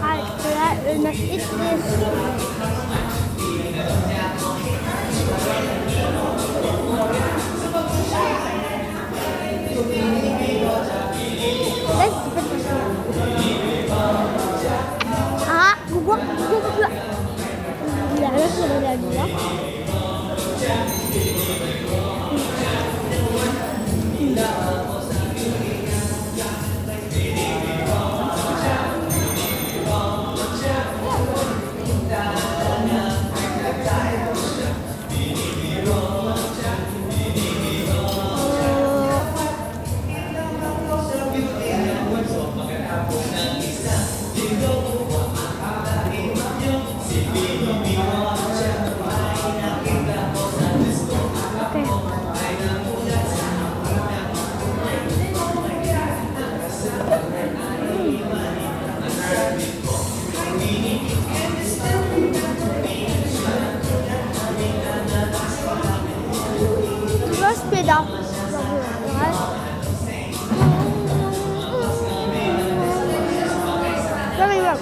Alright, let's eat this. Let's put this guguk. Ya, let's put it there. Speed up. Very well.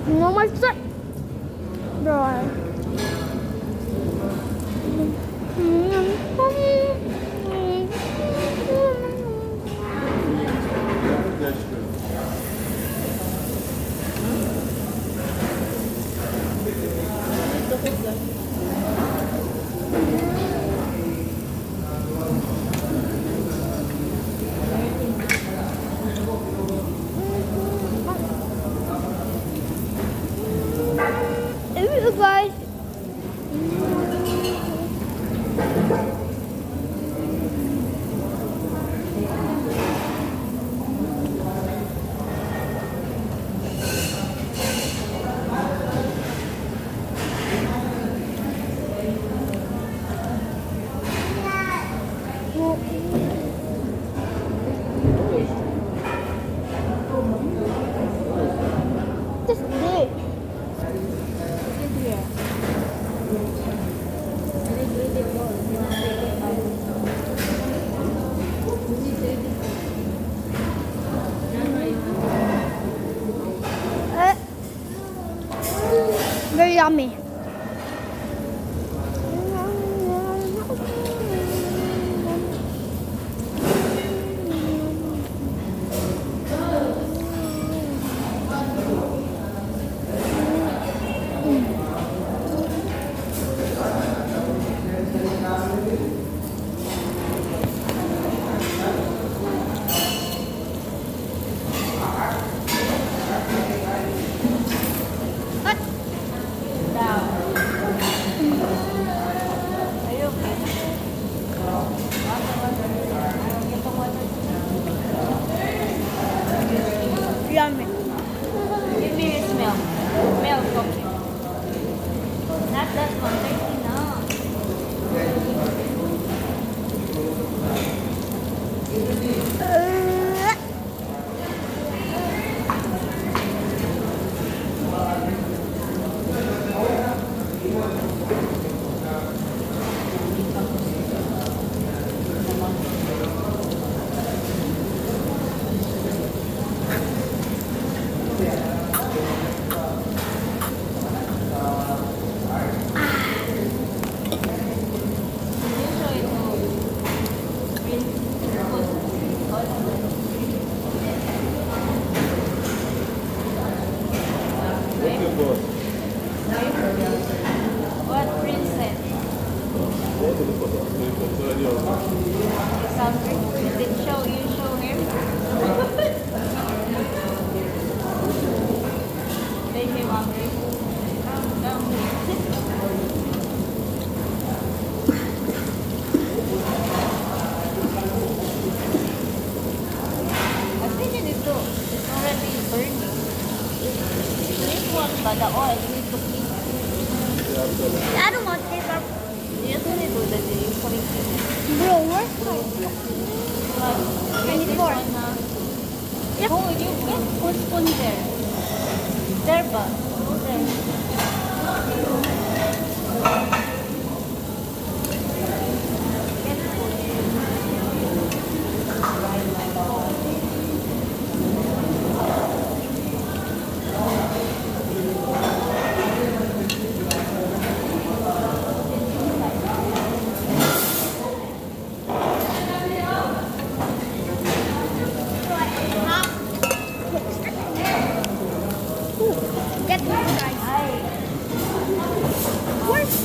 No more stuff. Rồi. Guys. Just do. Very yummy. Yummy. Give me a smell. Smell cooking. Not that one. Tasty now. What princess? You sound pretty. Did you show him? Make him hungry. Come. want but the oil, you need to clean. I don't want this. You usually do that, you usually clean it. Bro, where's my... But I need this more. one, Yep. oh, you can put spoon there. There ba? Go there. Get spoon. Get this, guys. Ay, Where's...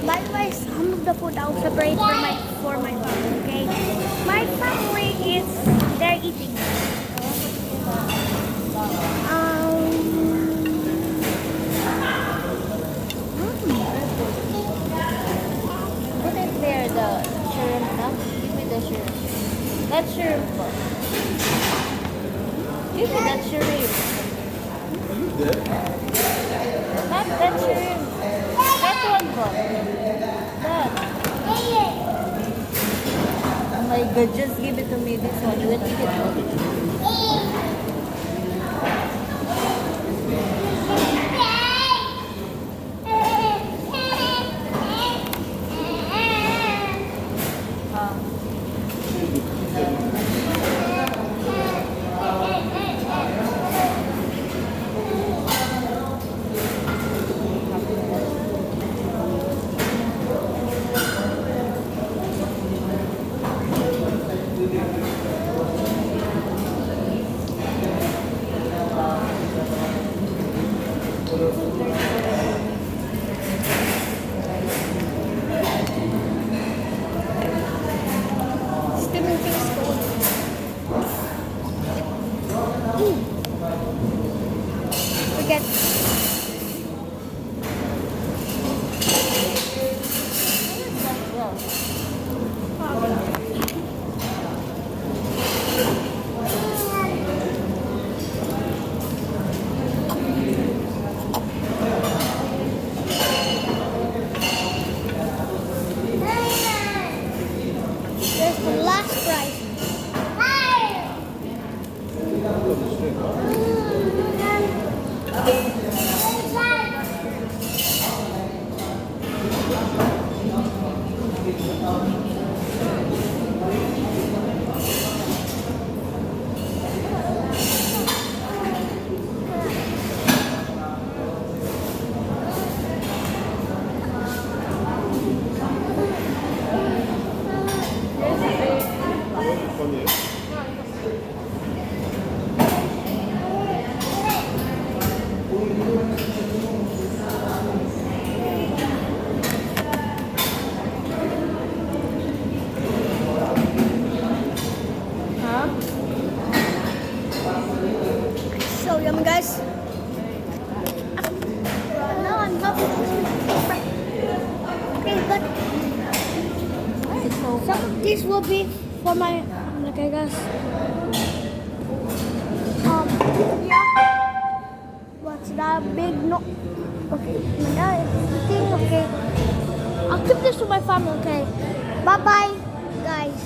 By the way, some of the food I'll separate for my family, okay? My family is they're eating. put it there, the shrimp, no? Give me the shrimp. That shrimp ba? Give me that shrimp. Not that shrimp. That one ba? That. Oh my god, just give it to me, this one. You will eat it all. Steaming things cold. Forget. There's the last prize. Huh? So yummy, guys. Now I'm happy. Okay, but It's so some of these will be for my, okay, guys. Yeah. What's that big no? Okay, my dad is eating. Okay, I'll keep this to my family. Okay, bye bye, guys.